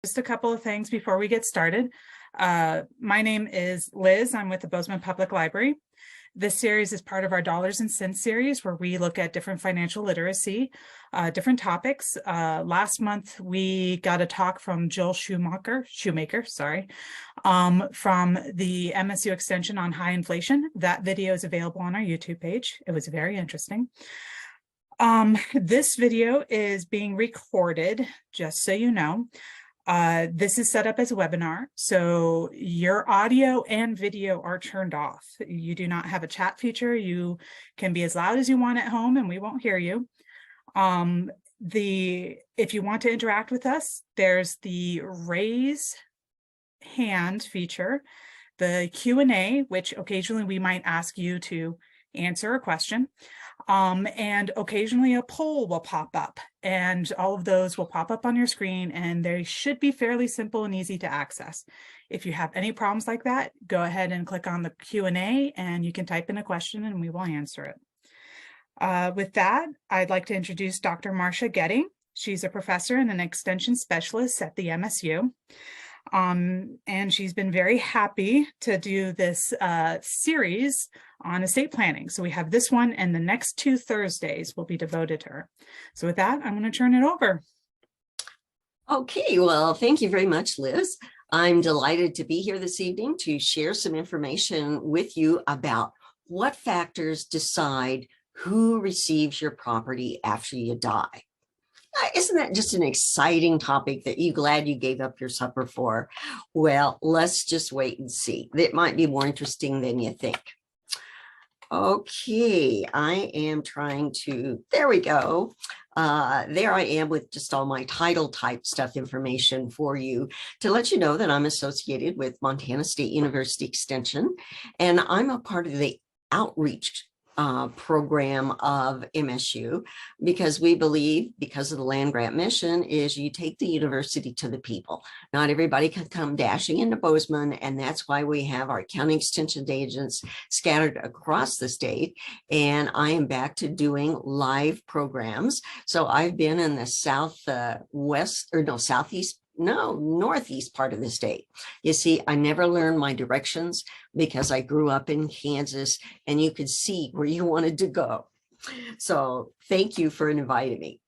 Just a couple of things before we get started. My name is Liz. I'm with the Bozeman Public Library. This series is part of our Dollars and Cents series, where we look at different financial literacy, different topics. Last month, we got a talk from Jill Shoemaker, from the MSU Extension on high inflation. That video is available on our YouTube page. It was very interesting. This video is being recorded, just so you know. This is set up as a webinar, so your audio and video are turned off. You do not have a chat feature. You can be as loud as you want at home and we won't hear you. If you want to interact with us, there's the raise hand feature, the Q&A, which occasionally we might ask you to answer a question. And occasionally a poll will pop up, and all of those will pop up on your screen, and they should be fairly simple and easy to access. If you have any problems like that, go ahead and click on the Q&A and you can type in a question and we will answer it. With that, I'd like to introduce Dr. Marsha Goetting. She's a professor and an extension specialist at the MSU. And she's been very happy to do this series on estate planning. So we have this one, and the next 2 Thursdays will be devoted to her. So with that, I'm going to turn it over. Okay, well, thank you very much, Liz. I'm delighted to be here this evening to share some information with you about what factors decide who receives your property after you die. Isn't that just an exciting topic that you're glad you gave up your supper for? Well, let's just wait and see. It might be more interesting than you think. Okay, I am trying to, there we go. There I am with just all my title type stuff information for you to let you know that I'm associated with Montana State University Extension, and I'm a part of the outreach program of MSU, because we believe, because of the land grant mission, is you take the university to the people. Not everybody can come dashing into Bozeman, and that's why we have our county extension agents scattered across the state. And I am back to doing live programs. So I've been in the northeast part of the state. You see, I never learned my directions because I grew up in Kansas, and you could see where you wanted to go. So thank you for inviting me.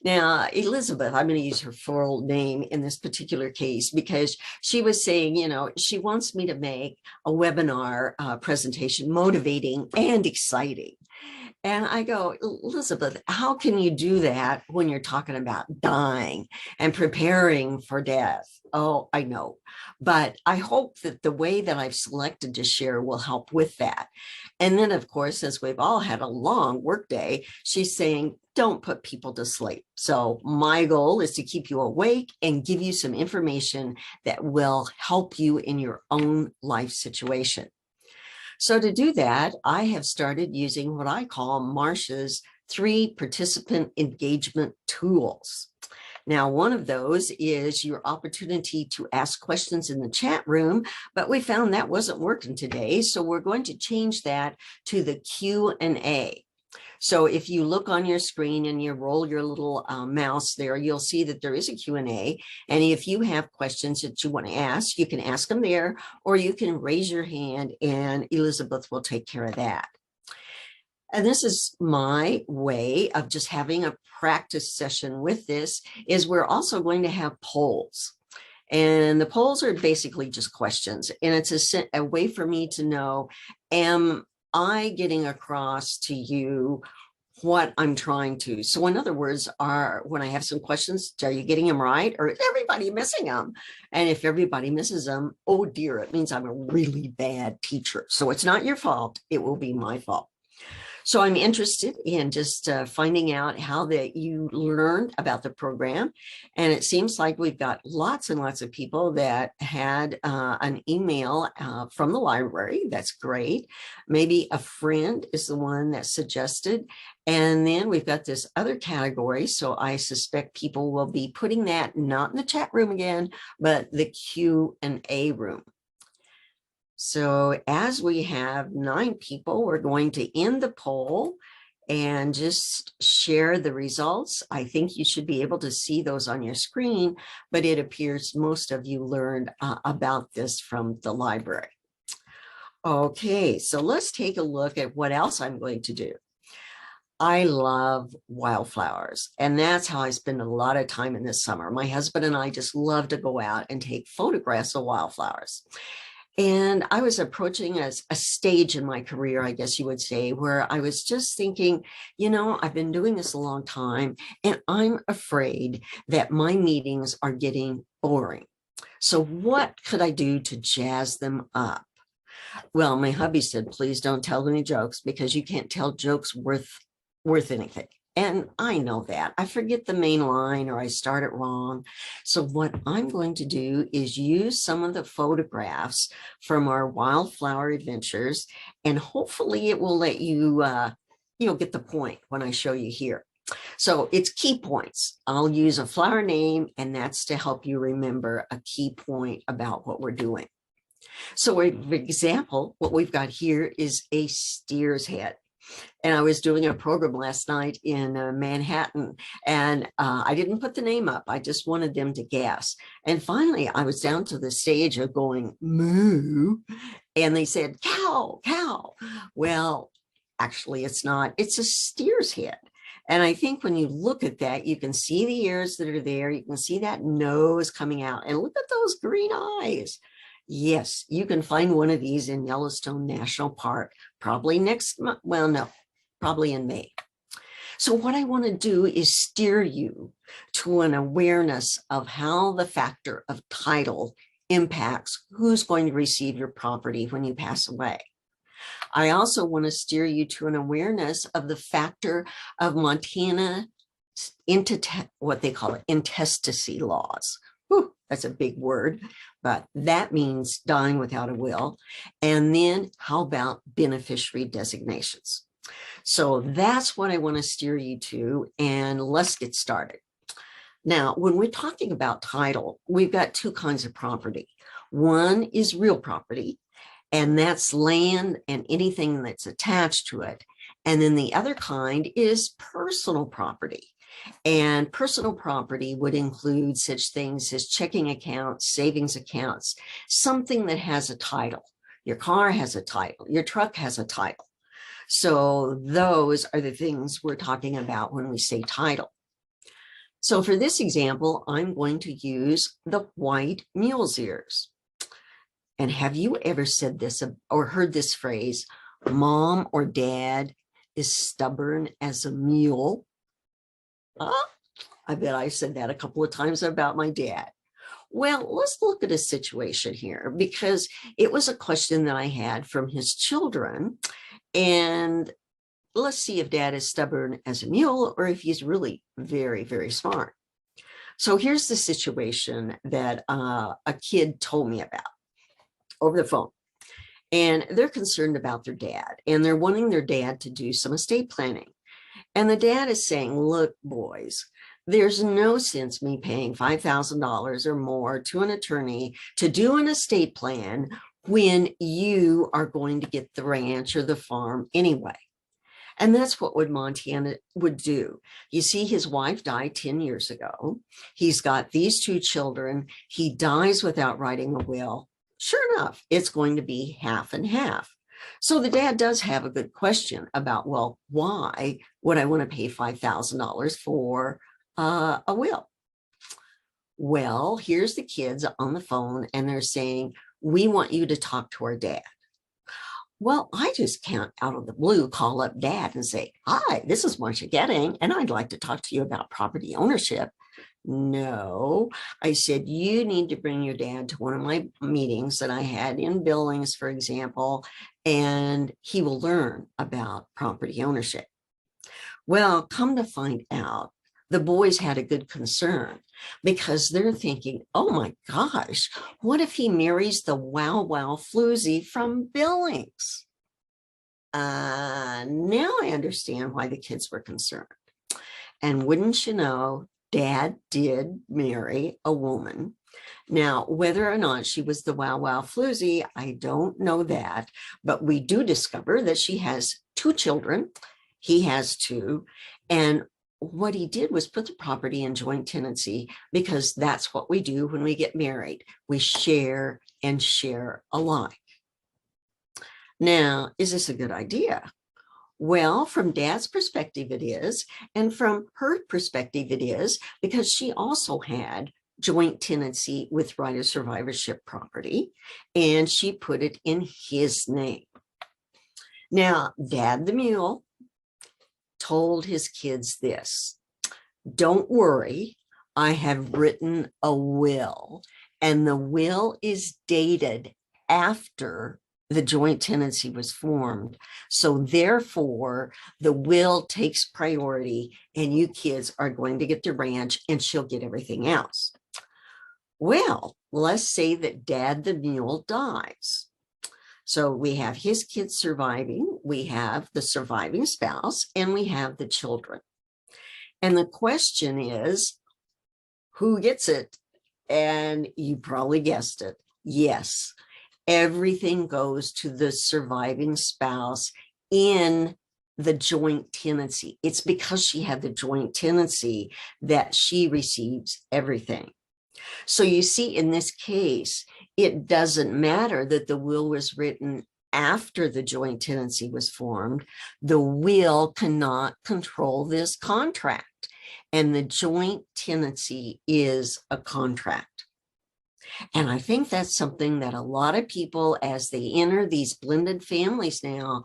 Now, Elizabeth, I'm going to use her full name in this particular case because she was saying, you know, she wants me to make a webinar presentation, motivating and exciting. And I go, Elizabeth, how can you do that when you're talking about dying and preparing for death? Oh, I know. But I hope that the way that I've selected to share will help with that. And then, of course, as we've all had a long workday, she's saying, don't put people to sleep. So my goal is to keep you awake and give you some information that will help you in your own life situation. So to do that, I have started using what I call Marsha's 3 participant engagement tools. Now, one of those is your opportunity to ask questions in the chat room, but we found that wasn't working today. So we're going to change that to the Q&A. So if you look on your screen and you roll your little mouse there, you'll see that there is a Q&A. And if you have questions that you want to ask, you can ask them there, or you can raise your hand and Elizabeth will take care of that. And this is my way of just having a practice session with this, is we're also going to have polls. And the polls are basically just questions. And it's a way for me to know, am I getting across to you what I'm trying to? So in other words, when I have some questions, are you getting them right, or is everybody missing them? And if everybody misses them, oh dear, it means I'm a really bad teacher. So it's not your fault. It will be my fault. So I'm interested in just finding out how that you learned about the program. And it seems like we've got lots and lots of people that had an email from the library. That's great. Maybe a friend is the one that suggested. And then we've got this other category. So I suspect people will be putting that not in the chat room again, but the Q&A room. So as we have 9 people, we're going to end the poll and just share the results. I think you should be able to see those on your screen, but it appears most of you learned about this from the library. Okay, so let's take a look at what else I'm going to do. I love wildflowers, and that's how I spend a lot of time in this summer. My husband and I just love to go out and take photographs of wildflowers. And I was approaching a stage in my career, I guess you would say, where I was just thinking, you know, I've been doing this a long time, and I'm afraid that my meetings are getting boring. So what could I do to jazz them up? Well, my hubby said, please don't tell any jokes, because you can't tell jokes worth anything. And I know that. I forget the main line, or I start it wrong. So what I'm going to do is use some of the photographs from our wildflower adventures, and hopefully it will let you, you'll get the point when I show you here. So it's key points. I'll use a flower name, and that's to help you remember a key point about what we're doing. So for example, what we've got here is a steer's head. And I was doing a program last night in Manhattan, and I didn't put the name up. I just wanted them to guess. And finally, I was down to the stage of going, moo, and they said, cow, cow. Well, actually, it's not. It's a steer's head. And I think when you look at that, you can see the ears that are there. You can see that nose coming out. And look at those green eyes. Yes, you can find one of these in Yellowstone National Park, probably next month. Well, no, probably in May. So what I want to do is steer you to an awareness of how the factor of title impacts who's going to receive your property when you pass away. I also want to steer you to an awareness of the factor of Montana what they call it, intestacy laws. Whew, that's a big word, but that means dying without a will. And then how about beneficiary designations? So that's what I want to steer you to, and let's get started. Now, when we're talking about title, we've got two kinds of property. One is real property, and that's land and anything that's attached to it. And then the other kind is personal property. And personal property would include such things as checking accounts, savings accounts, something that has a title. Your car has a title, your truck has a title. So those are the things we're talking about when we say title. So for this example, I'm going to use the white mule's ears. And have you ever said this or heard this phrase, mom or dad is stubborn as a mule? I bet I said that a couple of times about my dad. Well, let's look at a situation here, because it was a question that I had from his children. And let's see if dad is stubborn as a mule or if he's really very, very smart. So here's the situation that a kid told me about over the phone. And they're concerned about their dad, and they're wanting their dad to do some estate planning. And the dad is saying, look, boys, there's no sense me paying $5,000 or more to an attorney to do an estate plan when you are going to get the ranch or the farm anyway. And that's what Montana would do. You see, his wife died 10 years ago. He's got these two children. He dies without writing a will. Sure enough, it's going to be half and half. So the dad does have a good question about, well, why would I want to pay $5,000 for a will? Well, here's the kids on the phone, and they're saying, we want you to talk to our dad. Well, I just can't out of the blue call up dad and say, hi, this is Marsha Goetting, and I'd like to talk to you about property ownership. No, I said, you need to bring your dad to one of my meetings that I had in Billings, for example, and he will learn about property ownership. Well, come to find out, the boys had a good concern, because they're thinking, oh my gosh, what if he marries the wow wow floozy from Billings? Now I understand why the kids were concerned. And wouldn't you know, dad did marry a woman. Now, whether or not she was the wow wow floozy, I don't know that, but we do discover that she has two children. He has two. And what he did was put the property in joint tenancy, because that's what we do when we get married. We share and share alike. Now, is this a good idea? Well, from Dad's perspective, it is. And from her perspective, it is, because she also had joint tenancy with right of survivorship property, and she put it in his name. Now, Dad the Mule told his kids this: don't worry, I have written a will, and the will is dated after the joint tenancy was formed. So therefore, the will takes priority, and you kids are going to get the ranch and she'll get everything else. Well, let's say that Dad the Mule dies. So we have his kids surviving, we have the surviving spouse, and we have the children. And the question is, who gets it? And you probably guessed it. Yes, everything goes to the surviving spouse in the joint tenancy. It's because she had the joint tenancy that she receives everything. So you see, in this case, it doesn't matter that the will was written after the joint tenancy was formed. The will cannot control this contract, and the joint tenancy is a contract. And I think that's something that a lot of people, as they enter these blended families now,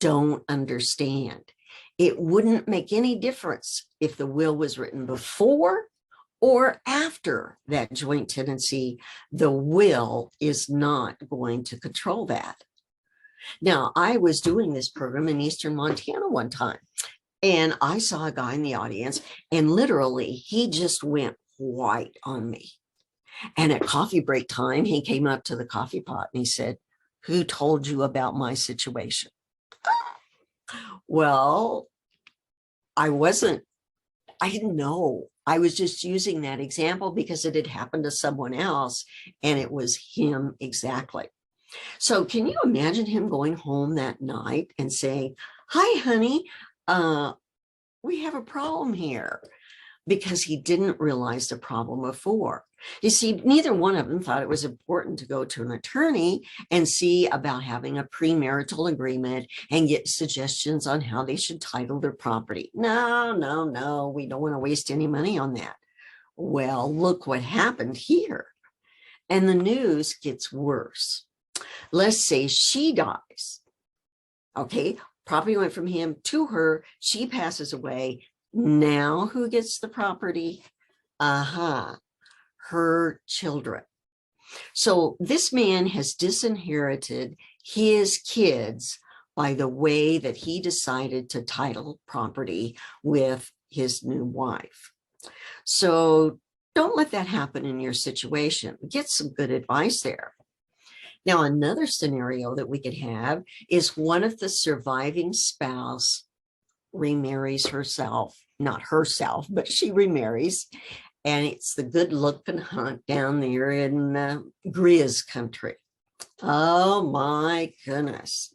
don't understand. It wouldn't make any difference if the will was written before or after that joint tenancy. The will is not going to control that. Now, I was doing this program in Eastern Montana one time, and I saw a guy in the audience, and literally he just went white on me. And at coffee break time, he came up to the coffee pot and he said, "Who told you about my situation?" Well, I didn't know. I was just using that example because it had happened to someone else, and it was him exactly. So can you imagine him going home that night and saying, "Hi, honey, we have a problem here," because he didn't realize the problem before. You see, neither one of them thought it was important to go to an attorney and see about having a premarital agreement and get suggestions on how they should title their property. No, we don't want to waste any money on that. Well, look what happened here. And the news gets worse. Let's say she dies. Okay, property went from him to her. She passes away. Now who gets the property? Her children. So this man has disinherited his kids by the way that he decided to title property with his new wife. So don't let that happen in your situation. Get some good advice there. Now, another scenario that we could have is one of the surviving spouse remarries herself, not herself, but she remarries, and it's the good looking hunt down there in Grizz country. Oh my goodness.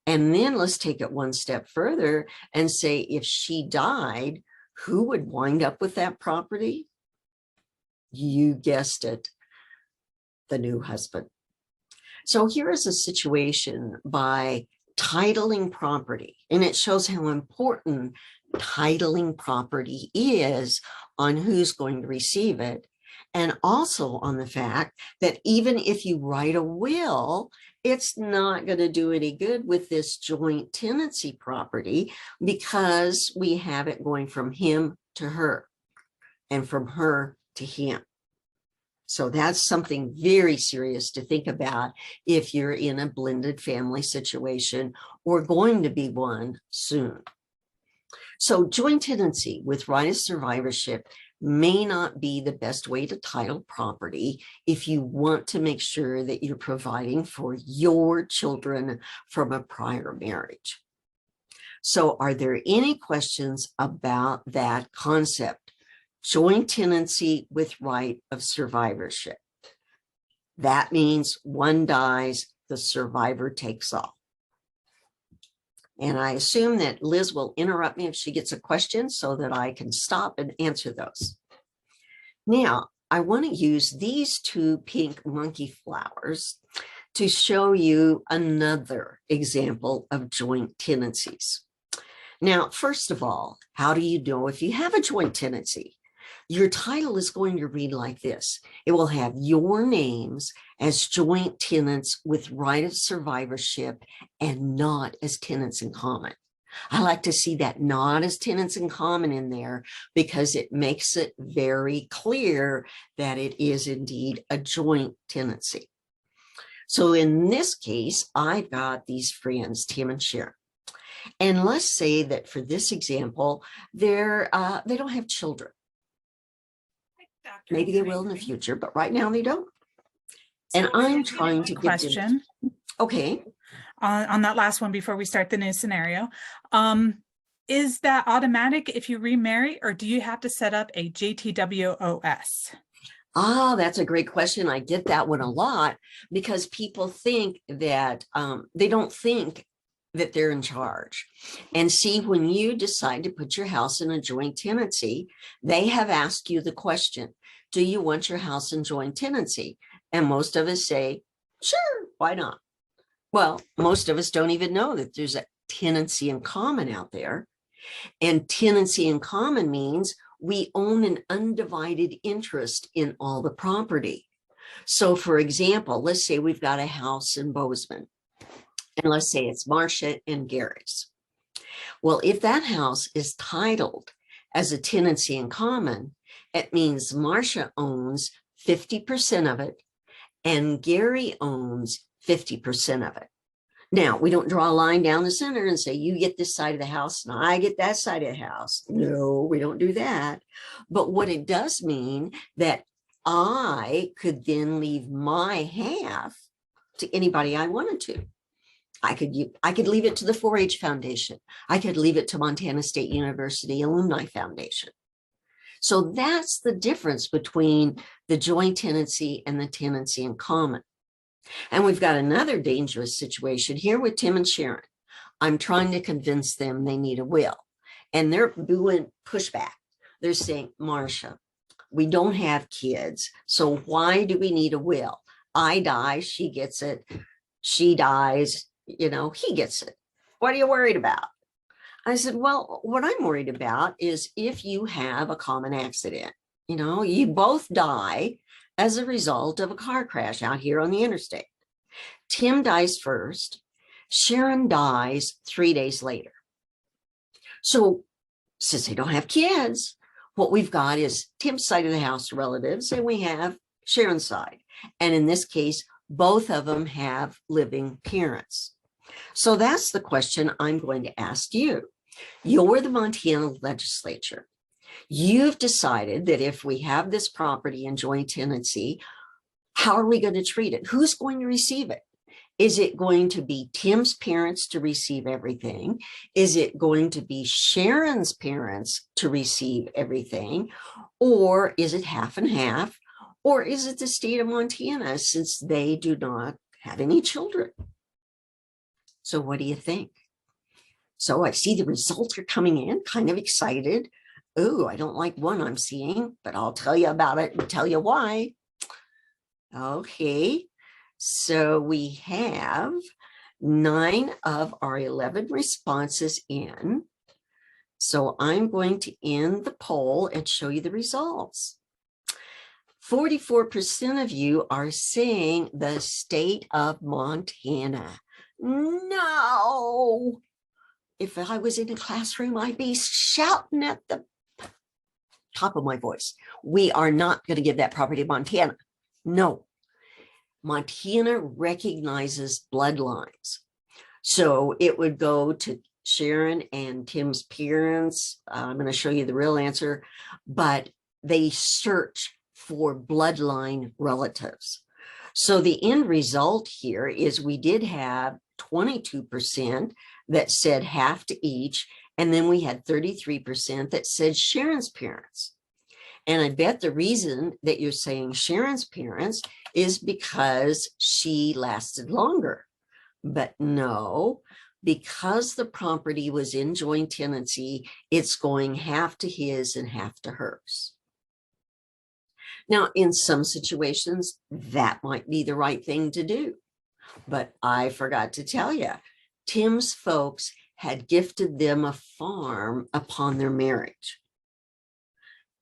And then let's take it one step further and say, if she died, who would wind up with that property? You guessed it, the new husband. So here is a situation by titling property, and it shows how important titling property is on who's going to receive it, and also on the fact that even if you write a will, it's not going to do any good with this joint tenancy property, because we have it going from him to her and from her to him. So that's something very serious to think about if you're in a blended family situation or going to be one soon. So joint tenancy with right of survivorship may not be the best way to title property if you want to make sure that you're providing for your children from a prior marriage. So are there any questions about that concept? Joint tenancy with right of survivorship. That means one dies, the survivor takes all. And I assume that Liz will interrupt me if she gets a question so that I can stop and answer those. Now, I want to use these two pink monkey flowers to show you another example of joint tenancies. Now, first of all, how do you know if you have a joint tenancy? Your title is going to read like this. It will have your names as joint tenants with right of survivorship and not as tenants in common. I like to see that not as tenants in common in there because it makes it very clear that it is indeed a joint tenancy. So in this case, I've got these friends, Tim and Sharon. And let's say that for this example, they don't have children. Maybe they will in the future, but right now they don't. And I'm trying to get question. Okay. On that last one before we start the new scenario. Is that automatic if you remarry, or do you have to set up a JTWOS? Ah, that's a great question. I get that one a lot because people think that they don't think that they're in charge. And see, when you decide to put your house in a joint tenancy, they have asked you the question, do you want your house in joint tenancy? And most of us say, sure, why not? Well, most of us don't even know that there's a tenancy in common out there. And tenancy in common means we own an undivided interest in all the property. So for example, let's say we've got a house in Bozeman, and let's say it's Marsha and Gary's. Well, if that house is titled as a tenancy in common, it means Marsha owns 50% of it and Gary owns 50% of it. Now, we don't draw a line down the center and say, you get this side of the house and I get that side of the house. No, we don't do that. But what it does mean that I could then leave my half to anybody I wanted to. I could leave it to the 4-H Foundation. I could leave it to Montana State University Alumni Foundation. So that's the difference between the joint tenancy and the tenancy in common. And we've got another dangerous situation here with Tim and Sharon. I'm trying to convince them they need a will. And they're doing pushback. They're saying, Marsha, we don't have kids. So why do we need a will? I die, she gets it. She dies, he gets it. What are you worried about? I said, well, what I'm worried about is if you have a common accident, you both die as a result of a car crash out here on the interstate. Tim dies first. Sharon dies 3 days later. So since they don't have kids, what we've got is Tim's side of the house relatives, and we have Sharon's side. And in this case, both of them have living parents. So that's the question I'm going to ask you. You're the Montana Legislature. You've decided that if we have this property in joint tenancy, how are we going to treat it? Who's going to receive it? Is it going to be Tim's parents to receive everything? Is it going to be Sharon's parents to receive everything? Or is it half and half? Or is it the state of Montana since they do not have any children? So what do you think? So I see the results are coming in, kind of excited. Oh, I don't like one I'm seeing, but I'll tell you about it and tell you why. Okay, so we have 9 of our 11 responses in. So I'm going to end the poll and show you the results. 44% of you are saying the state of Montana. No. If I was in a classroom, I'd be shouting at the top of my voice. We are not going to give that property to Montana. No. Montana recognizes bloodlines. So it would go to Sharon and Tim's parents. I'm going to show you the real answer, but they search for bloodline relatives. So the end result here is we did have 22% that said half to each, and then we had 33% that said Sharon's parents. And I bet the reason that you're saying Sharon's parents is because she lasted longer. But no, because the property was in joint tenancy, it's going half to his and half to hers. Now, in some situations, that might be the right thing to do. But I forgot to tell you, Tim's folks had gifted them a farm upon their marriage.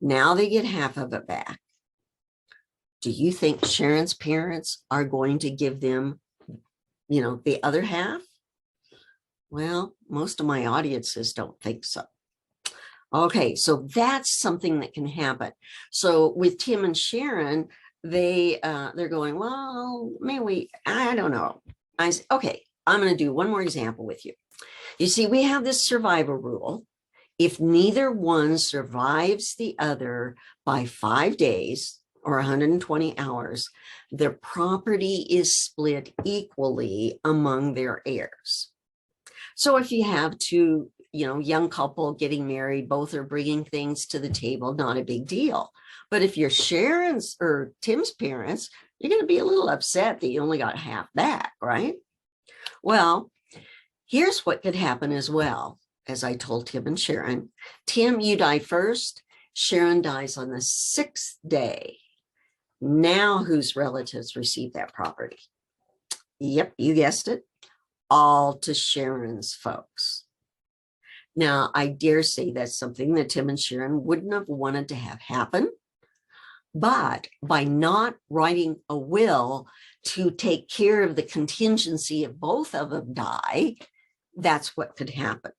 Now they get half of it back. Do you think Sharon's parents are going to give them, the other half? Well, most of my audiences don't think so. Okay, so that's something that can happen. So with Tim and Sharon, they're going, well, maybe I don't know. Okay, I'm going to do one more example with you. You see, we have this survival rule. If neither one survives the other by 5 days or 120 hours, their property is split equally among their heirs. So if you have two, young couple getting married, both are bringing things to the table, not a big deal. But if you're Sharon's or Tim's parents, you're going to be a little upset that you only got half back, right? Well, here's what could happen as well. As I told Tim and Sharon, Tim, you die first. Sharon dies on the 6th day. Now whose relatives receive that property? Yep, you guessed it. All to Sharon's folks. Now, I dare say that's something that Tim and Sharon wouldn't have wanted to have happen. But by not writing a will to take care of the contingency if both of them die, that's what could happen.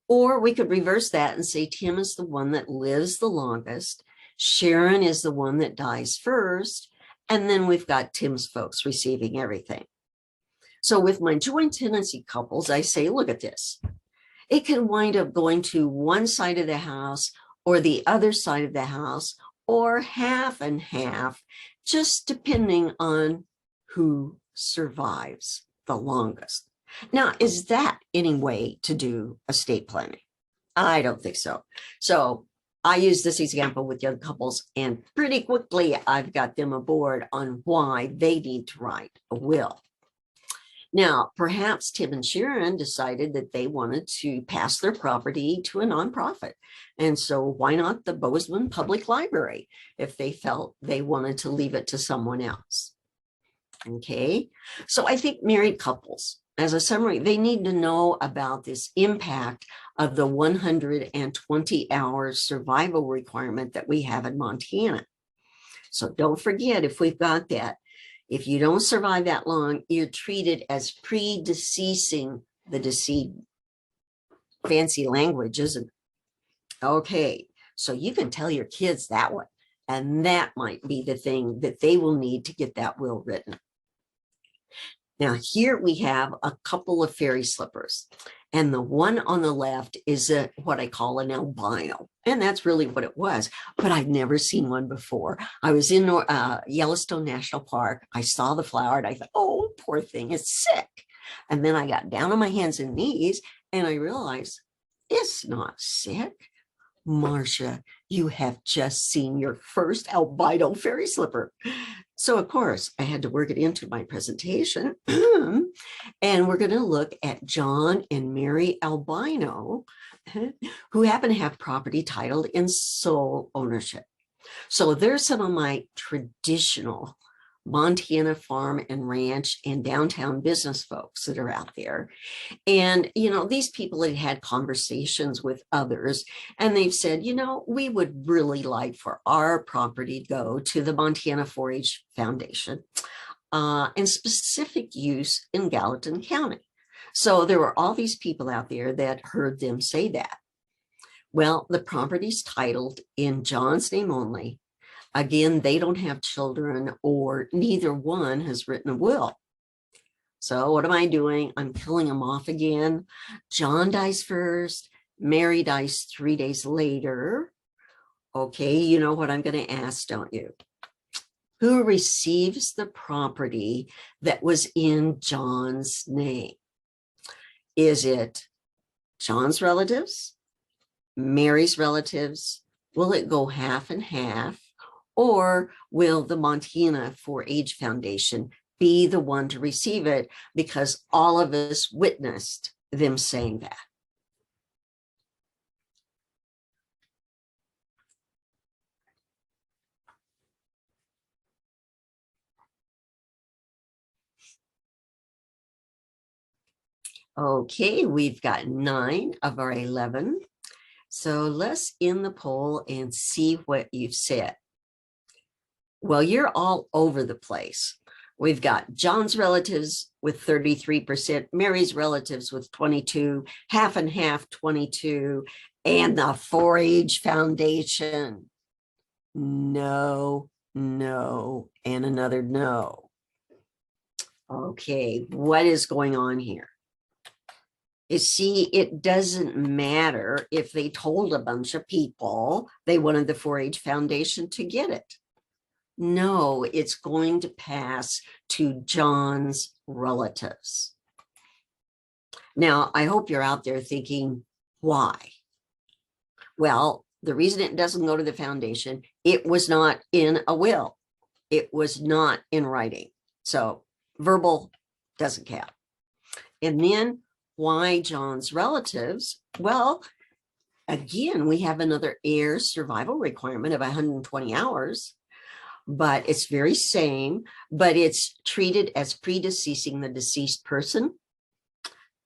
Or we could reverse that and say Tim is the one that lives the longest. Sharon is the one that dies first. And then we've got Tim's folks receiving everything. So with my joint tenancy couples, I say, look at this. It can wind up going to one side of the house or the other side of the house or half and half, just depending on who survives the longest. Now, is that any way to do estate planning? I don't think so. So I use this example with young couples, and pretty quickly I've got them aboard on why they need to write a will. Now, perhaps Tim and Sharon decided that they wanted to pass their property to a nonprofit. And so why not the Bozeman Public Library if they felt they wanted to leave it to someone else? Okay, so I think married couples, as a summary, they need to know about this impact of the 120-hour survival requirement that we have in Montana. So don't forget, if we've got that, if you don't survive that long, you're treated as predeceasing the decedent. Fancy language, isn't it? Okay, so you can tell your kids that one, and that might be the thing that they will need to get that will written. Now, here we have a couple of fairy slippers, and the one on the left is what I call an albino, and that's really what it was, but I'd never seen one before. I was in Yellowstone National Park. I saw the flower, and I thought, oh, poor thing, it's sick. And then I got down on my hands and knees, and I realized it's not sick. Marsha, you have just seen your first albino fairy slipper. So, of course, I had to work it into my presentation. And we're going to look at John and Mary Albino, who happen to have property titled in sole ownership. So there's some of my traditional Montana farm and ranch and downtown business folks that are out there. And, these people had had conversations with others, and they've said, we would really like for our property to go to the Montana 4-H Foundation and specific use in Gallatin County. So there were all these people out there that heard them say that. Well, the property's titled in John's name only. Again, they don't have children, or neither one has written a will. So what am I doing? I'm killing them off again. John dies first. Mary dies 3 days later. Okay, you know what I'm going to ask, don't you? Who receives the property that was in John's name? Is it John's relatives? Mary's relatives? Will it go half and half? Or will the Montana 4-H Foundation be the one to receive it because all of us witnessed them saying that. Okay, we've got 9 of our 11. So let's end the poll and see what you've said. Well, you're all over the place. We've got John's relatives with 33%, Mary's relatives with 22, half and half 22, and the 4-H Foundation. No, no, and another no. Okay, what is going on here? You see, it doesn't matter if they told a bunch of people they wanted the 4-H Foundation to get it. No, it's going to pass to John's relatives. Now, I hope you're out there thinking, why? Well, the reason it doesn't go to the foundation, it was not in a will. It was not in writing. So verbal doesn't count. And then why John's relatives? Well, again, we have another heirs survival requirement of 120 hours. But it's very same, but it's treated as predeceasing the deceased person.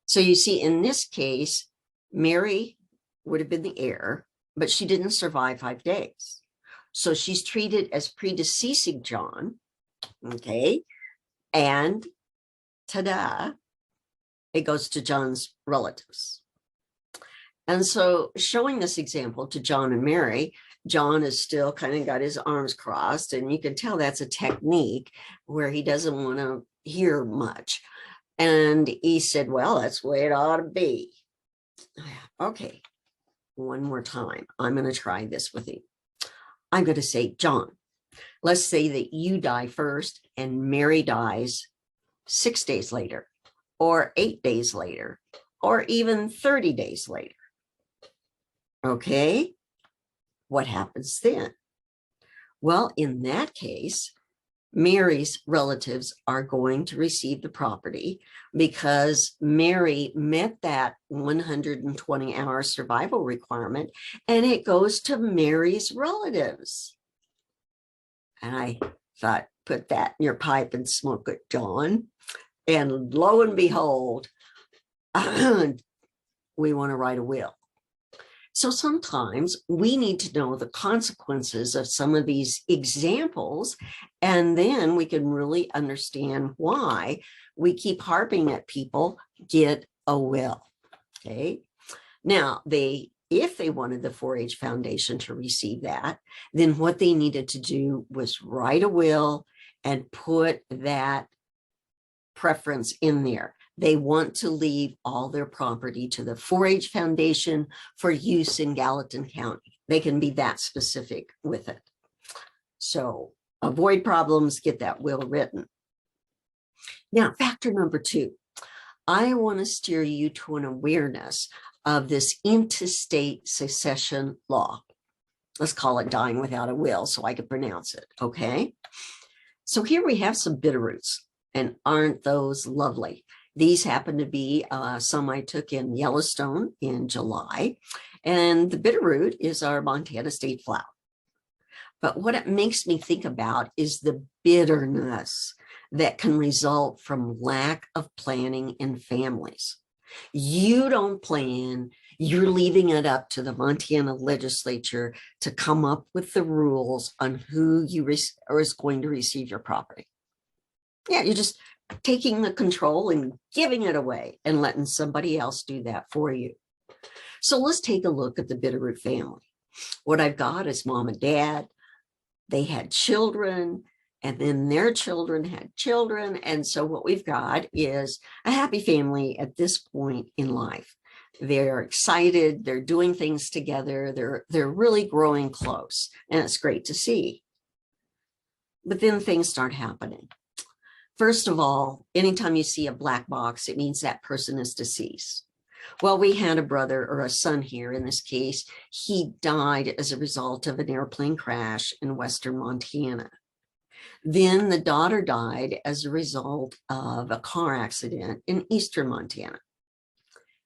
So you see, in this case, Mary would have been the heir, but she didn't survive 5 days. So she's treated as predeceasing John, okay? And ta-da, it goes to John's relatives. And so showing this example to John and Mary, John is still kind of got his arms crossed, and you can tell that's a technique where he doesn't want to hear much. And he said, well, that's the way it ought to be. Okay, one more time. I'm going to try this with you. I'm going to say, John, let's say that you die first and Mary dies 6 days later, or 8 days later, or even 30 days later. Okay. What happens then? Well, in that case, Mary's relatives are going to receive the property because Mary met that 120-hour survival requirement, and it goes to Mary's relatives. And I thought, put that in your pipe and smoke it, John. And lo and behold, we want to write a will. So sometimes we need to know the consequences of some of these examples, and then we can really understand why we keep harping at people, get a will. Okay. Now, if they wanted the 4-H Foundation to receive that, then what they needed to do was write a will and put that preference in there. They want to leave all their property to the 4-H Foundation for use in Gallatin County. They can be that specific with it. So avoid problems, get that will written. Now, factor number 2, I want to steer you to an awareness of this intestate succession law. Let's call it dying without a will so I can pronounce it, okay? So here we have some bitterroots, and aren't those lovely? These happen to be some I took in Yellowstone in July, and the bitterroot is our Montana state flower. But what it makes me think about is the bitterness that can result from lack of planning in families. You don't plan, you're leaving it up to the Montana Legislature to come up with the rules on who is going to receive your property. Yeah, you're just taking the control and giving it away and letting somebody else do that for you. So let's take a look at the Bitterroot family. What I've got is mom and dad. They had children, and then their children had children. And so what we've got is a happy family at this point in life. They're excited. They're doing things together. They're really growing close, and it's great to see. But then things start happening. First of all, anytime you see a black box, it means that person is deceased. Well, we had a brother or a son here in this case. He died as a result of an airplane crash in Western Montana. Then the daughter died as a result of a car accident in eastern Montana.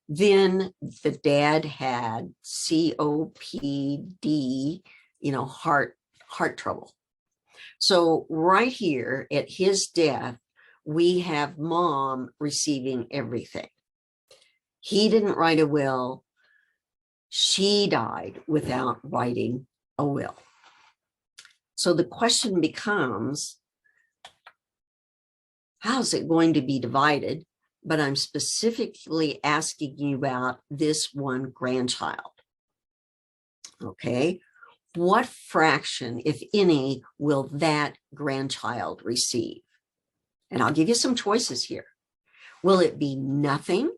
Then the dad had COPD, heart trouble. So right here at his death, we have mom receiving everything. He didn't write a will. She died without writing a will. So the question becomes, how's it going to be divided? But I'm specifically asking you about this one grandchild. Okay. What fraction, if any, will that grandchild receive? And I'll give you some choices here. Will it be nothing,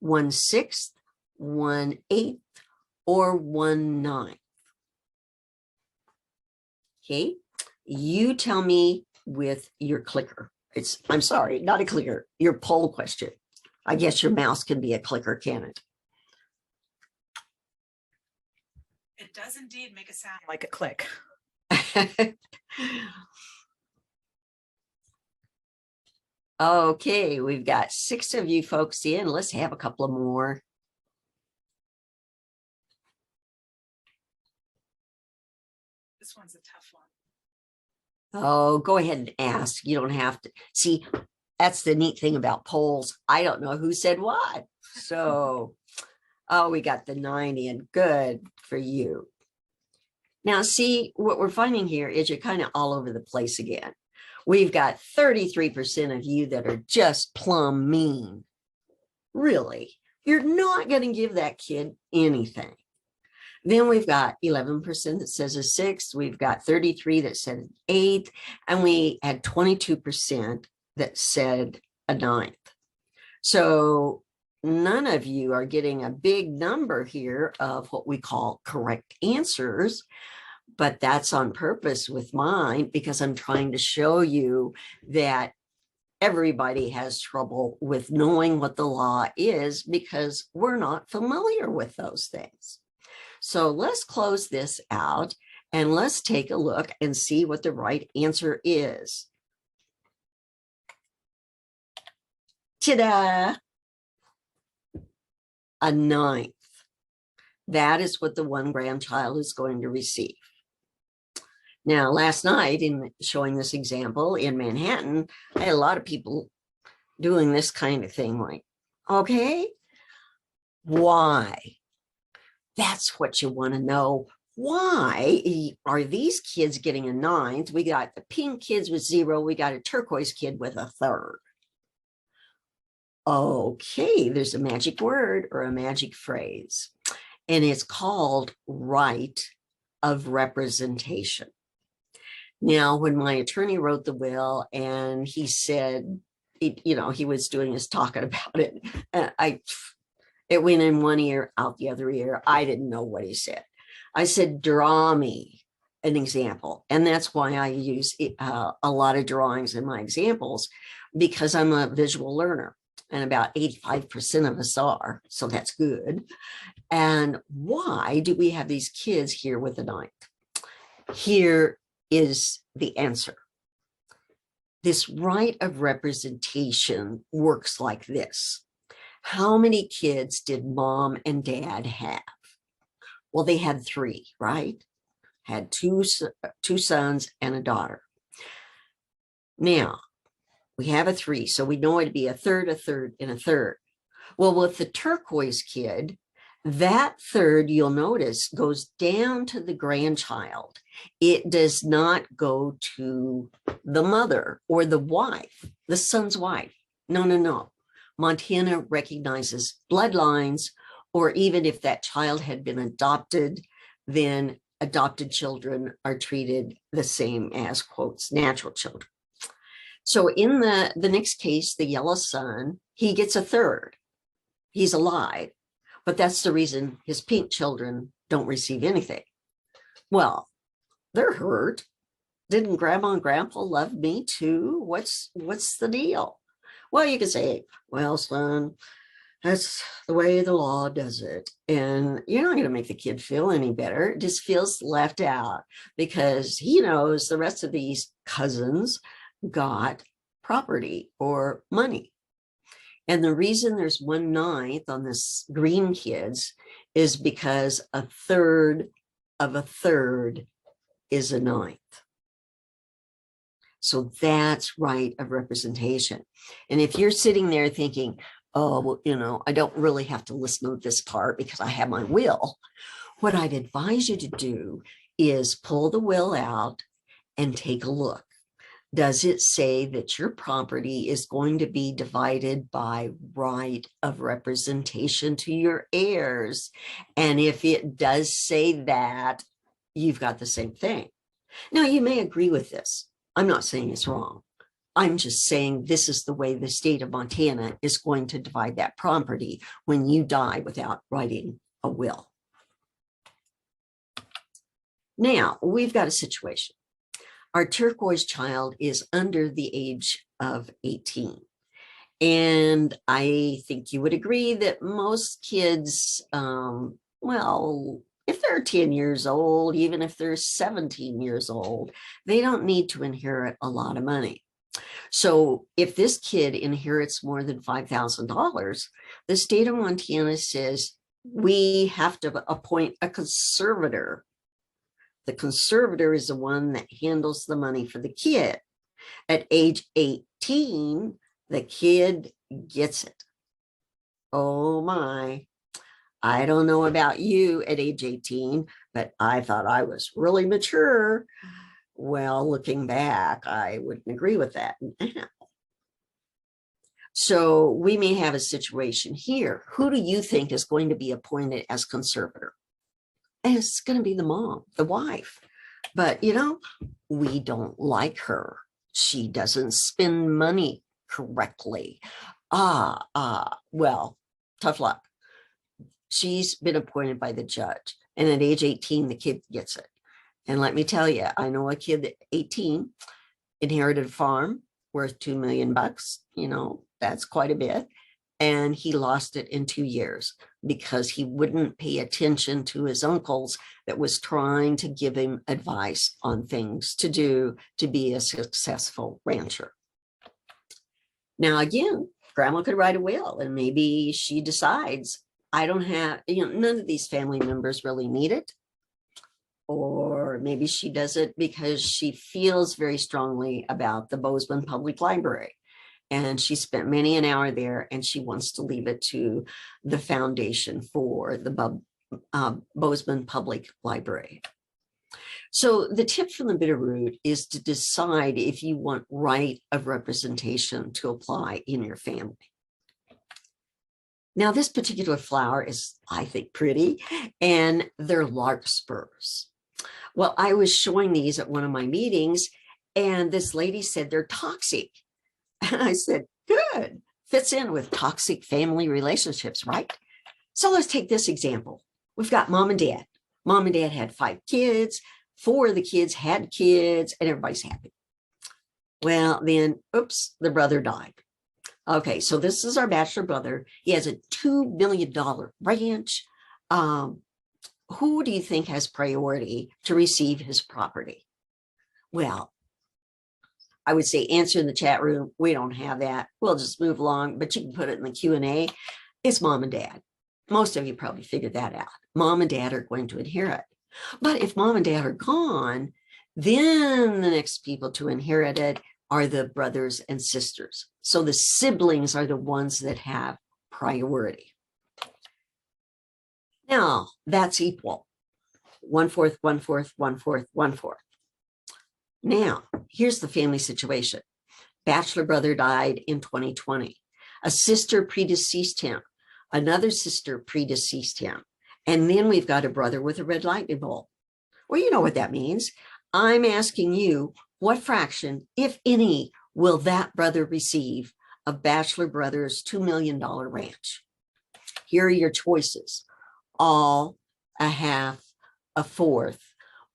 1/6, 1/8, or 1/9? Okay, you tell me with your clicker. I'm sorry, not a clicker, your poll question. I guess your mouse can be a clicker, can it? It does indeed make a sound like a click. Okay, we've got 6 of you folks in. Let's have a couple of more. This one's a tough one. Oh, go ahead and ask. You don't have to. See, that's the neat thing about polls. I don't know who said what. So, oh, we got the 9 in. Good for you. Now, see, what we're finding here is you're kind of all over the place again. We've got 33% of you that are just plumb mean. Really, you're not going to give that kid anything. Then we've got 11% that says a 6. We've got 33 that said an 8. And we had 22% that said a 9th. So none of you are getting a big number here of what we call correct answers. But that's on purpose with mine because I'm trying to show you that everybody has trouble with knowing what the law is because we're not familiar with those things. So let's close this out and let's take a look and see what the right answer is. Ta-da! A 9th. That is what the one grandchild is going to receive. Now, last night in showing this example in Manhattan, I had a lot of people doing this kind of thing like, okay, why? That's what you want to know. Why are these kids getting a 9th? We got the pink kids with 0. We got a turquoise kid with a 3rd. Okay, there's a magic word or a magic phrase, and it's called right of representation. Now, when my attorney wrote the will and he said, he was doing his talking about it, it went in one ear, out the other ear. I didn't know what he said. I said, draw me an example. And that's why I use a lot of drawings in my examples, because I'm a visual learner and about 85% of us are. So that's good. And why do we have these kids here with a 9th? Here is the answer. This right of representation works like this. How many kids did mom and dad have? Well, they had 3, right? Had two sons and a daughter. Now, we have a 3, so we know it'd be a third, and a third. Well, with the turquoise kid, that 3rd, you'll notice, goes down to the grandchild. It does not go to the mother or the wife, the son's wife. No. Montana recognizes bloodlines, or even if that child had been adopted, then adopted children are treated the same as, quotes, natural children. So in the next case, the yellow son, he gets a 3rd. He's alive, but that's the reason his pink children don't receive anything. Well, they're hurt. Didn't grandma and grandpa love me too? What's the deal? Well, you can say, well, son, That's the way the law does it. And you're not going to make the kid feel any better. It just feels left out because he knows the rest of these cousins got property or money. And the reason there's 1/9 on this green kids is because a third of a third is a ninth. So that's right of representation. And if you're sitting there thinking, oh, well, you know, I don't really have to listen to this part because I have my will, what I'd advise you to do is pull the will out and take a look. Does it say that your property is going to be divided by right of representation to your heirs? And if it does say that, you've got the same thing. Now, you may agree with this. I'm not saying it's wrong. I'm just saying this is the way the state of Montana is going to divide that property when you die without writing a will. Now, we've got a situation. Our turquoise child is under the age of 18. And I think you would agree that most kids, well, if they're 10 years old, even if they're 17 years old, they don't need to inherit a lot of money. So if this kid inherits more than $5,000, the state of Montana says we have to appoint a conservator. The conservator is the one that handles the money for the kid. At age 18, the kid gets it. Oh my. I don't know about you at age 18, but I thought I was really mature. Well, looking back, I wouldn't agree with that. So we may have a situation here. Who do you think is going to be appointed as conservator? And it's going to be the mom, the wife. But, you know, we don't like her. She doesn't spend money correctly. Well, tough luck. She's been appointed by the judge. And at age 18, the kid gets it. And let me tell you, I know a kid at 18 inherited a farm worth $2 million. You know, that's quite a bit. And he lost it in 2 years because he wouldn't pay attention to his uncles that was trying to give him advice on things to do to be a successful rancher. Now, again, grandma could write a will and maybe she decides, I don't have, you know, none of these family members really need it. Or maybe she does it because she feels very strongly about the Bozeman Public Library. And she spent many an hour there and she wants to leave it to the foundation for the Bozeman Public Library. So the tip from the Bitterroot is to decide if you want right of representation to apply in your family. Now, this particular flower is, I think, pretty, and they're larkspurs. Well, I was showing these at one of my meetings, and this lady said they're toxic. And I said, good, fits in with toxic family relationships, right? So let's take this example. We've got mom and dad. Mom and dad had 5 kids, 4 of the kids had kids, and everybody's happy. Well, then, oops, the brother died. Okay, so this is our bachelor brother. He has a $2 million ranch. Who do you think has priority to receive his property? Well, I would say answer in the chat room. We don't have that. We'll just move along, but you can put it in the Q&A. It's mom and dad. Most of you probably figured that out. Mom and dad are going to inherit. But if mom and dad are gone, then the next people to inherit it are the brothers and sisters. So the siblings are the ones that have priority. Now, that's equal. 1/4, 1/4, 1/4, 1/4. Now, here's the family situation. Bachelor brother died in 2020. A sister predeceased him. Another sister predeceased him. And then we've got a brother with a red lightning bolt. Well, you know what that means. I'm asking you, what fraction, if any, will that brother receive of bachelor brother's $2 million ranch? Here are your choices. All, a half, a fourth,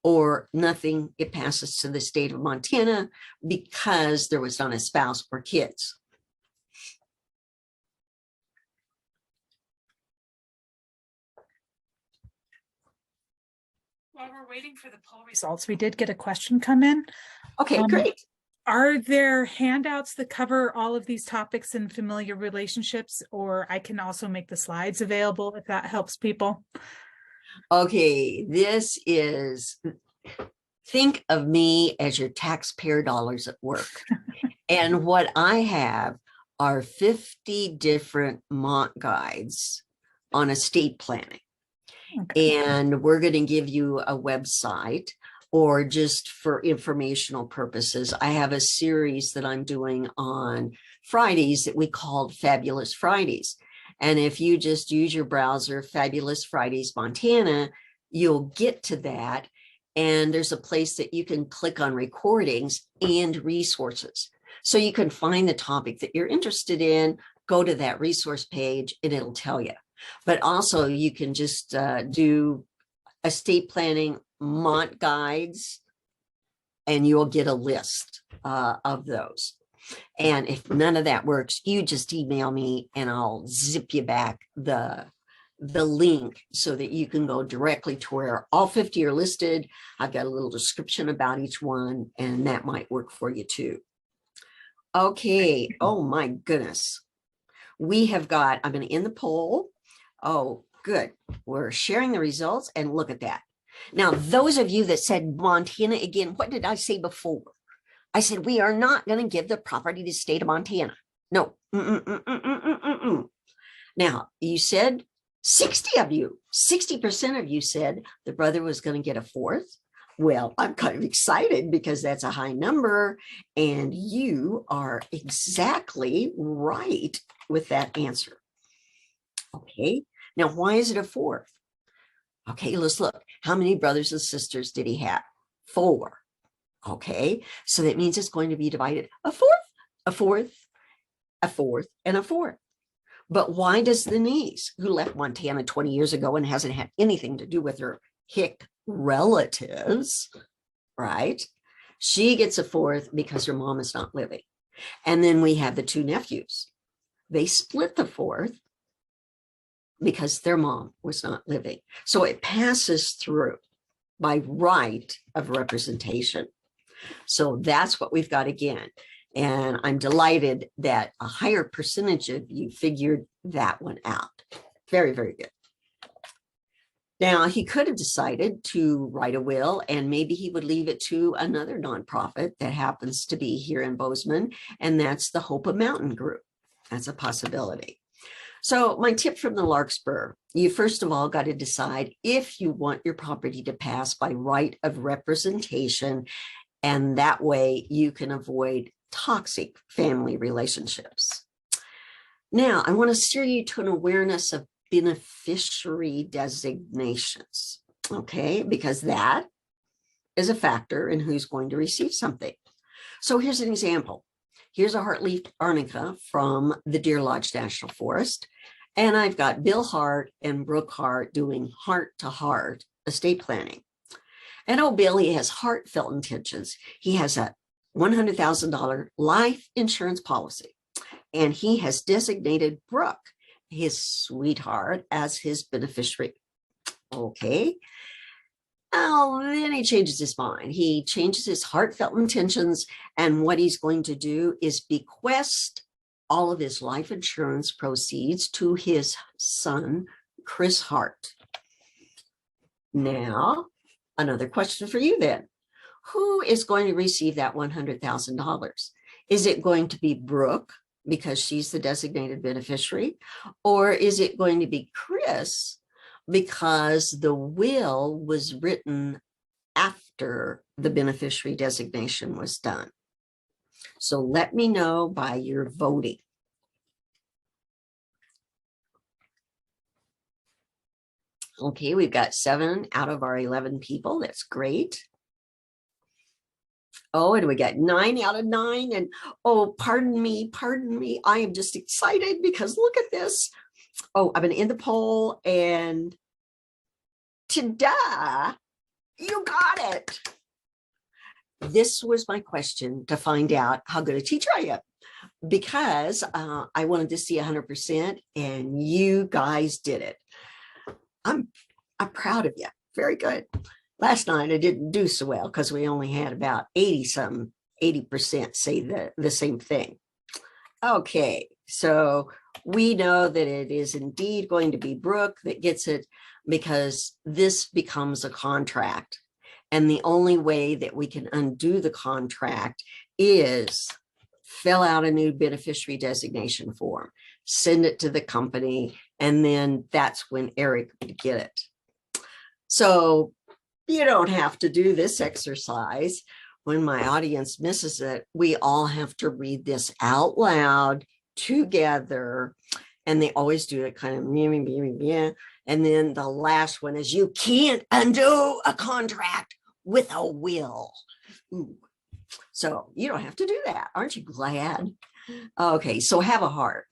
or nothing. It passes to the state of Montana because there was not a spouse or kids. While we're waiting for the poll results, we did get a question come in. Okay, great. Are there handouts that cover all of these topics in familiar relationships, or I can also make the slides available if that helps people? Okay, this is, think of me as your taxpayer dollars at work. And what I have are 50 different Mont guides on estate planning. Okay. And we're going to give you a website, or just for informational purposes, I have a series that I'm doing on Fridays that we called Fabulous Fridays. And if you just use your browser, Fabulous Fridays Montana, you'll get to that. And there's a place that you can click on recordings and resources. So you can find the topic that you're interested in, go to that resource page, and it'll tell you. But also you can just do estate planning Mont guides, and you'll get a list of those. And if none of that works, you just email me and I'll zip you back the link so that you can go directly to where all 50 are listed. I've got a little description about each one, and that might work for you too. Okay. Oh my goodness. We have got, I'm going to end the poll. Oh, good. We're sharing the results, and look at that. Now, those of you that said Montana again, what did I say before? I said, we are not going to give the property to the state of Montana. No. Now, you said 60% of you said the brother was going to get a fourth. Well, I'm kind of excited because that's a high number, and you are exactly right with that answer. Okay. Now, why is it a fourth? Okay, let's look. How many brothers and sisters did he have? 4. Okay, so that means it's going to be divided a fourth, a fourth, a fourth, and a fourth. But why does the niece, who left Montana 20 years ago and hasn't had anything to do with her hick relatives, right? She gets a fourth because her mom is not living. And then we have the 2 nephews. They split the fourth because their mom was not living. So it passes through by right of representation. So that's what we've got again. And I'm delighted that a higher percentage of you figured that one out. Very, very good. Now, he could have decided to write a will, and maybe he would leave it to another nonprofit that happens to be here in Bozeman, and that's the Hope of Mountain Group. That's a possibility. So my tip from the Larkspur, you first of all got to decide if you want your property to pass by right of representation, and that way you can avoid toxic family relationships. Now, I want to steer you to an awareness of beneficiary designations, okay? Because that is a factor in who's going to receive something. So here's an example. Here's a heartleaf arnica from the Deer Lodge National Forest. And I've got Bill Hart and Brooke Hart doing heart-to-heart estate planning. And oh, Bill, he has heartfelt intentions. He has a $100,000 life insurance policy. And he has designated Brooke, his sweetheart, as his beneficiary. Okay. Oh, then he changes his mind. He changes his heartfelt intentions, and what he's going to do is bequest all of his life insurance proceeds to his son, Chris Hart. Now, another question for you then. Who is going to receive that $100,000? Is it going to be Brooke because she's the designated beneficiary? Or is it going to be Chris because the will was written after the beneficiary designation was done? So let me know by your voting. Okay, we've got 7 out of our 11 people. That's great. Oh, and we got 9 out of 9. And oh, pardon me. I am just excited because look at this. Oh, I'm going to end the poll, and ta-da, you got it. This was my question to find out how good a teacher I am, because I wanted to see 100%, and you guys did it. I'm proud of you. Very good. Last night I didn't do so well because we only had about 80% say the same thing. Okay, so we know that it is indeed going to be Brooke that gets it because this becomes a contract. And the only way that we can undo the contract is fill out a new beneficiary designation form, send it to the company, and then that's when Eric would get it. So you don't have to do this exercise. When my audience misses it, we all have to read this out loud together. And they always do it kind of, and then the last one is, you can't undo a contract with a will. Ooh. So you don't have to do that. Aren't you glad? Okay, so have a heart.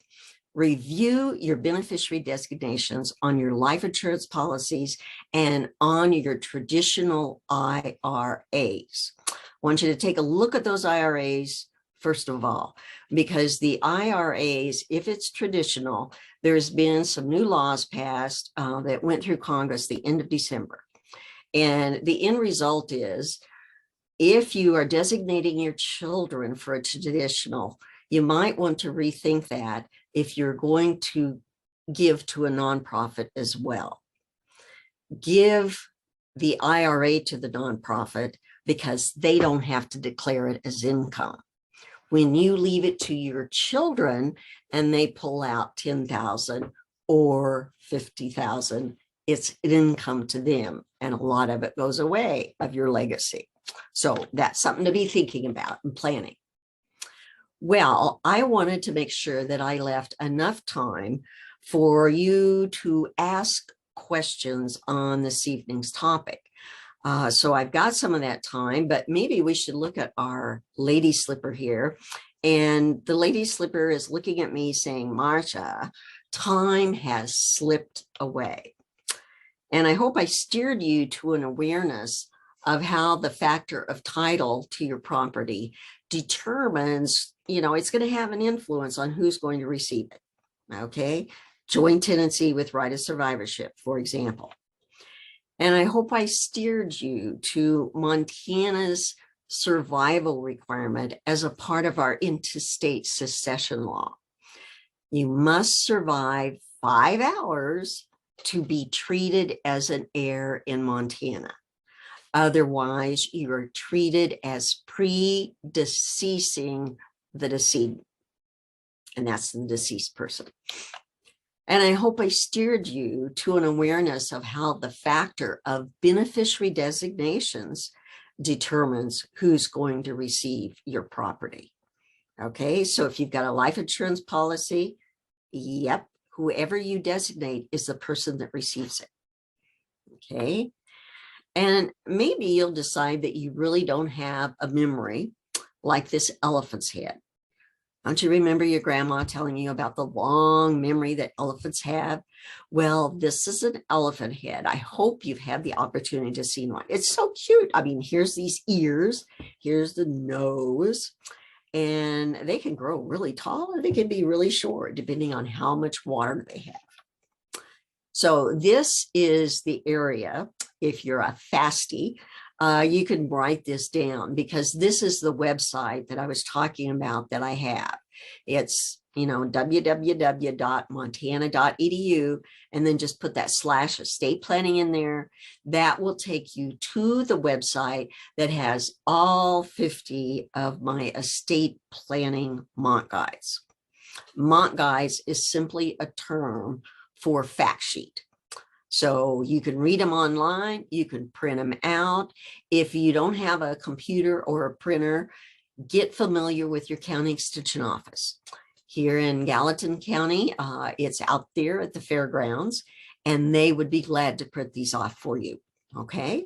Review your beneficiary designations on your life insurance policies and on your traditional IRAs. I want you to take a look at those IRAs first of all, because the IRAs, if it's traditional, there's been some new laws passed that went through Congress the end of December. And the end result is, if you are designating your children for a traditional, you might want to rethink that if you're going to give to a nonprofit as well. Give the IRA to the nonprofit because they don't have to declare it as income. When you leave it to your children and they pull out 10,000 or 50,000, it's an income to them, and a lot of it goes away of your legacy. So that's something to be thinking about and planning. Well, I wanted to make sure that I left enough time for you to ask questions on this evening's topic. So I've got some of that time, but maybe we should look at our lady slipper here. And the lady slipper is looking at me saying, Marsha, time has slipped away. And I hope I steered you to an awareness of how the factor of title to your property determines, it's going to have an influence on who's going to receive it. Okay. Joint tenancy with right of survivorship, for example. And I hope I steered you to Montana's survival requirement as a part of our intestate succession law. You must survive 5 hours to be treated as an heir in Montana. Otherwise, you are treated as predeceasing the decedent, and that's the deceased person. And I hope I steered you to an awareness of how the factor of beneficiary designations determines who's going to receive your property. Okay, so if you've got a life insurance policy, yep, whoever you designate is the person that receives it. Okay, and maybe you'll decide that you really don't have a memory like this elephant's head. Don't you remember your grandma telling you about the long memory that elephants have? Well, this is an elephant head. I hope you've had the opportunity to see one. It's so cute. I mean, here's these ears, here's the nose, and they can grow really tall or they can be really short, depending on how much water they have. So this is the area, if you're a fastie, you can write this down because this is the website that I was talking about that I have. It's, www.montana.edu, and then just put that / estate planning in there. That will take you to the website that has all 50 of my estate planning Mont guides. Mont guides is simply a term for fact sheet. So you can read them online, you can print them out. If you don't have a computer or a printer, get familiar with your county extension office. Here in Gallatin County, it's out there at the fairgrounds, and they would be glad to print these off for you, okay?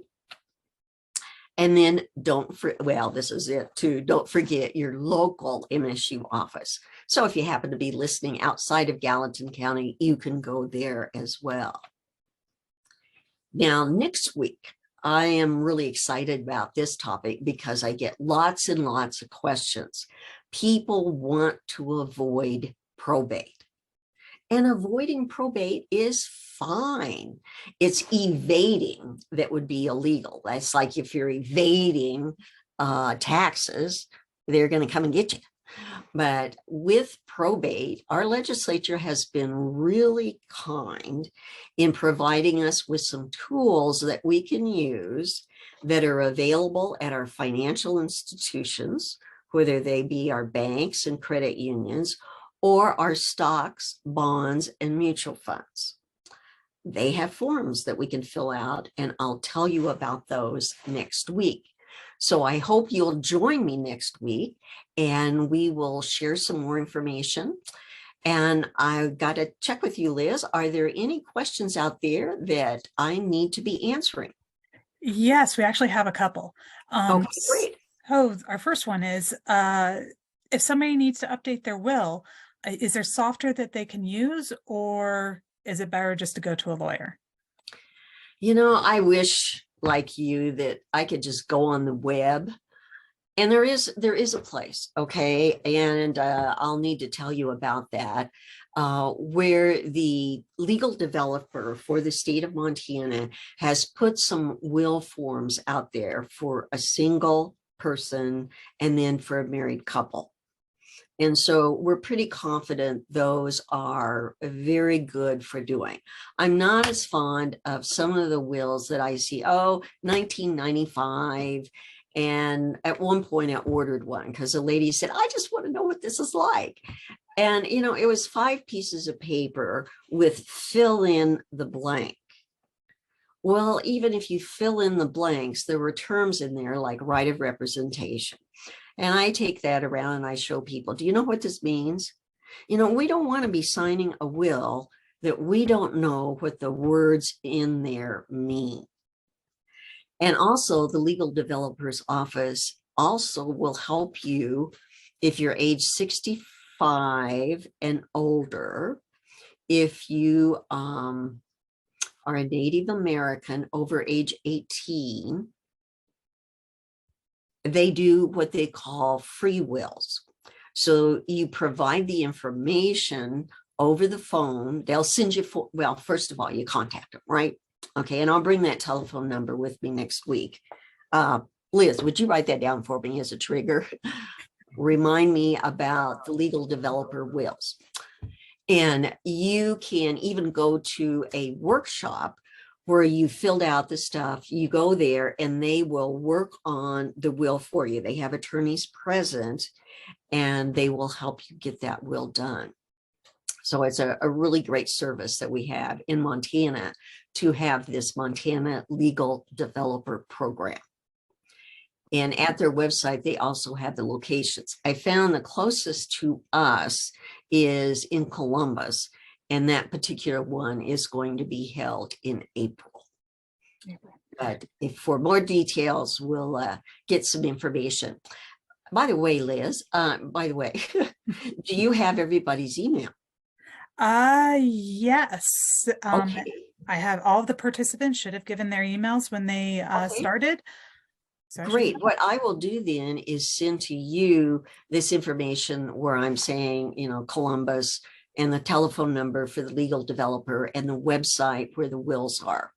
And then this is it too, don't forget your local MSU office. So if you happen to be listening outside of Gallatin County, you can go there as well. Now, next week, I am really excited about this topic because I get lots and lots of questions. People want to avoid probate. And avoiding probate is fine. It's evading that would be illegal. That's like if you're evading taxes, they're going to come and get you. But with probate, our legislature has been really kind in providing us with some tools that we can use that are available at our financial institutions, whether they be our banks and credit unions, or our stocks, bonds, and mutual funds. They have forms that we can fill out, and I'll tell you about those next week. So I hope you'll join me next week, and we will share some more information. And I've got to check with you, Liz. Are there any questions out there that I need to be answering? Yes, we actually have a couple. Okay, great. So our first one is, if somebody needs to update their will, is there software that they can use, or is it better just to go to a lawyer? You know, I wish, like you, that I could just go on the web. And there is a place, okay? And I'll need to tell you about that, where the legal developer for the state of Montana has put some will forms out there for a single person and then for a married couple. And so we're pretty confident those are very good for doing. I'm not as fond of some of the wills that I see, 1995. And at one point I ordered one because a lady said, I just want to know what this is like. And, you know, it was 5 pieces of paper with fill in the blank. Well, even if you fill in the blanks, there were terms in there like right of representation. And I take that around and I show people, do you know what this means? You know, we don't want to be signing a will that we don't know what the words in there mean. And also the legal developer's office also will help you if you're age 65 and older, if you are a Native American over age 18, they do what they call free wills. So you provide the information over the phone. They'll send you, well, first of all, you contact them, right? Okay, and I'll bring that telephone number with me next week. Liz, would you write that down for me as a trigger? Remind me about the legal developer wills. And you can even go to a workshop where you filled out the stuff, you go there and they will work on the will for you. They have attorneys present and they will help you get that will done. So it's a really great service that we have in Montana to have this Montana Legal Developer Program. And at their website, they also have the locations. I found the closest to us is in Columbus, and that particular one is going to be held in April. But if for more details, we'll get some information. By the way, Liz, do you have everybody's email? Yes. Okay. I have all of the participants should have given their emails when they started. So great. What I will do then is send to you this information where I'm saying, you know, Columbus and the telephone number for the legal developer and the website where the wills are.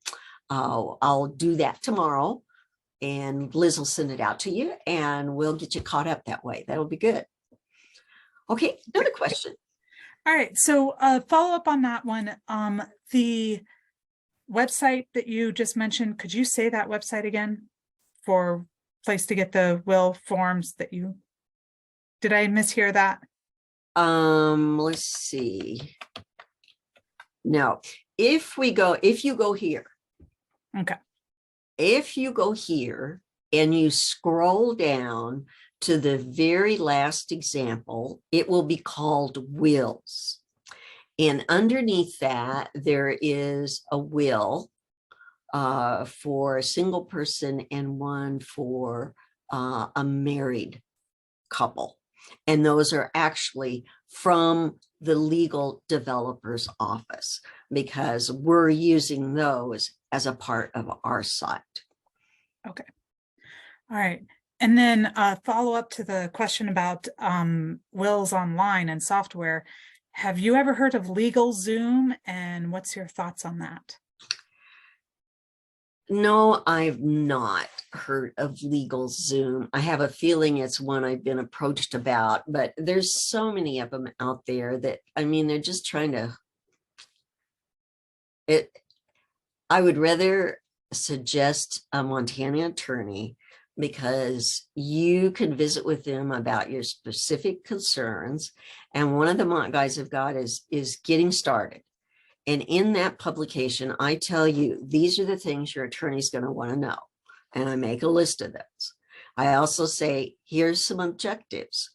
I'll do that tomorrow and Liz will send it out to you and we'll get you caught up that way. That'll be good. Okay, another question. All right, so follow up on that one. The website that you just mentioned, could you say that website again for place to get the will forms that you, did I mishear that? Let's see. No, if you go here. Okay. If you go here and you scroll down to the very last example, it will be called wills. And underneath that, there is a will for a single person and one for a married couple. And those are actually from the legal developer's office because we're using those as a part of our site. Okay. All right. And then follow up to the question about wills online and software. Have you ever heard of LegalZoom, and what's your thoughts on that? No, I've not heard of LegalZoom. I have a feeling it's one I've been approached about, but there's so many of them out there that, I mean, they're just trying to, I would rather suggest a Montana attorney because you can visit with them about your specific concerns. And one of the Mont guys have got is getting started. And in that publication, I tell you, these are the things your attorney's going to want to know. And I make a list of those. I also say, here's some objectives.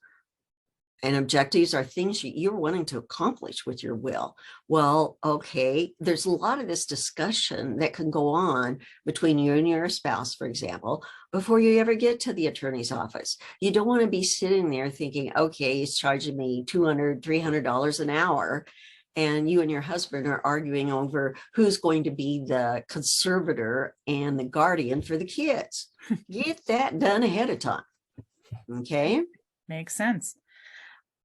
And objectives are things you're wanting to accomplish with your will. Well, okay, there's a lot of this discussion that can go on between you and your spouse, for example, before you ever get to the attorney's office. You don't want to be sitting there thinking, okay, he's charging me $200, $300 an hour. And you and your husband are arguing over who's going to be the conservator and the guardian for the kids. Get that done ahead of time. Okay. Makes sense.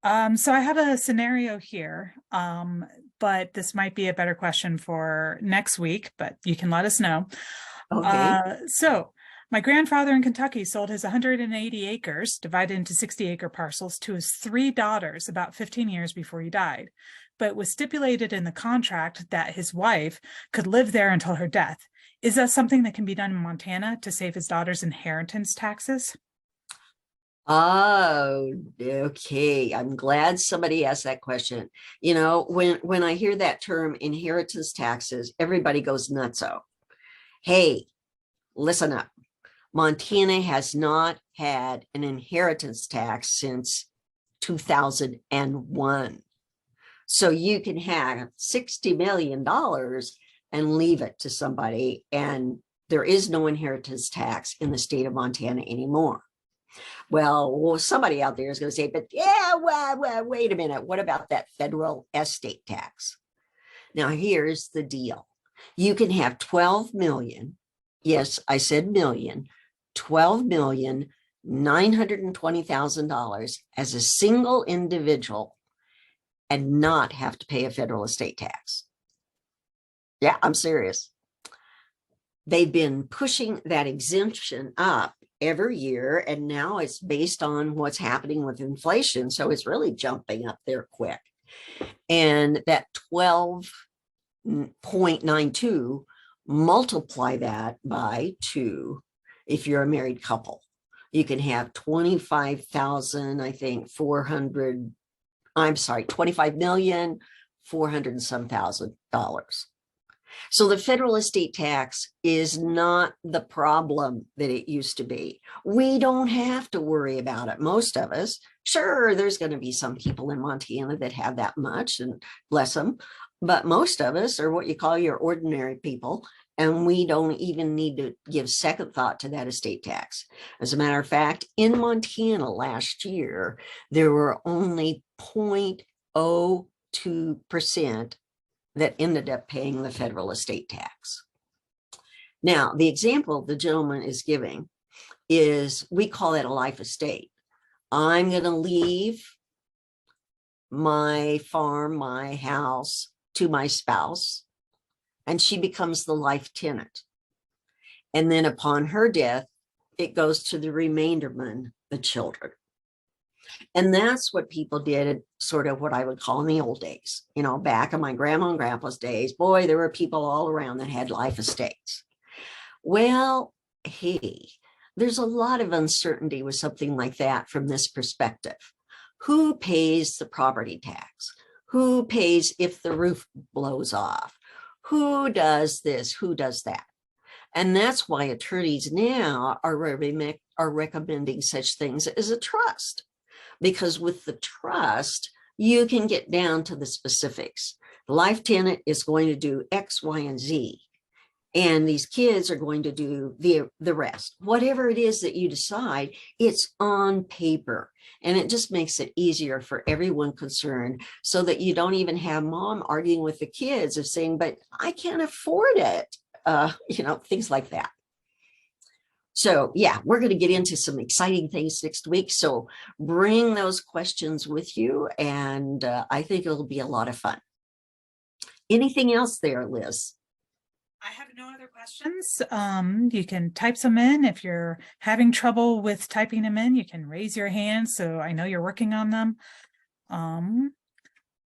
So I have a scenario here, but this might be a better question for next week, but you can let us know. Okay. So my grandfather in Kentucky sold his 180 acres, divided into 60-acre parcels, to his 3 daughters about 15 years before he died. But it was stipulated in the contract that his wife could live there until her death. Is that something that can be done in Montana to save his daughter's inheritance taxes? Oh, okay. I'm glad somebody asked that question. You know, when I hear that term inheritance taxes, everybody goes nutso. Hey, listen up. Montana has not had an inheritance tax since 2001. So you can have $60 million and leave it to somebody, and there is no inheritance tax in the state of Montana anymore. Well, somebody out there is going to say, but yeah, well, wait a minute. What about that federal estate tax? Now, here's the deal. You can have 12 million. Yes, I said million, $12,920,000 as a single individual and not have to pay a federal estate tax. Yeah, I'm serious. They've been pushing that exemption up every year, and now it's based on what's happening with inflation. So it's really jumping up there quick. And that 12.92, multiply that by 2 if you're a married couple. You can have 25,000, I think, 400, I'm sorry, 25,400,000 and some $1,000. So the federal estate tax is not the problem that it used to be. We don't have to worry about it. Most of us, sure, there's going to be some people in Montana that have that much, and bless them. But most of us are what you call your ordinary people, and we don't even need to give second thought to that estate tax. As a matter of fact, in Montana last year, there were only 0.02% that ended up paying the federal estate tax. Now, the example the gentleman is giving is, we call it a life estate. I'm going to leave my farm, my house to my spouse, and she becomes the life tenant. And then upon her death, it goes to the remainderman, the children. And that's what people did, sort of what I would call in the old days. You know, back in my grandma and grandpa's days, boy, there were people all around that had life estates. Well, hey, there's a lot of uncertainty with something like that from this perspective. Who pays the property tax? Who pays if the roof blows off? Who does this? Who does that? And that's why attorneys now are recommending such things as a trust. Because with the trust, you can get down to the specifics. The life tenant is going to do X, Y, and Z. And these kids are going to do the rest. Whatever it is that you decide, it's on paper. And it just makes it easier for everyone concerned, so that you don't even have mom arguing with the kids of saying, but I can't afford it. You know, things like that. So yeah, we're going to get into some exciting things next week. So bring those questions with you, and I think it'll be a lot of fun. Anything else there, Liz? I have no other questions. You can type some in. If you're having trouble with typing them in, you can raise your hand. So I know you're working on them.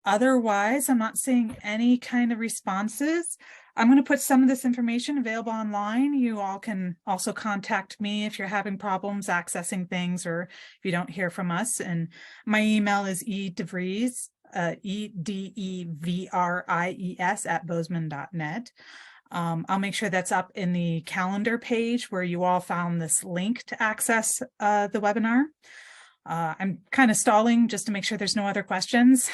Otherwise, I'm not seeing any kind of responses. I'm going to put some of this information available online. You all can also contact me if you're having problems accessing things or if you don't hear from us. And my email is edevries, EDEVRIES @bozeman.net. I'll make sure that's up in the calendar page where you all found this link to access the webinar. I'm kind of stalling just to make sure there's no other questions.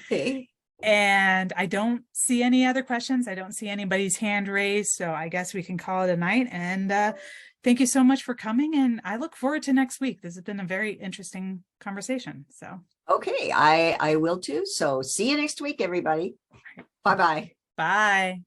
Okay. And I don't see any other questions. I don't see anybody's hand raised. So I guess we can call it a night. And thank you so much for coming. And I look forward to next week. This has been a very interesting conversation. So. Okay, I will too. So see you next week, everybody. Bye-bye. Bye.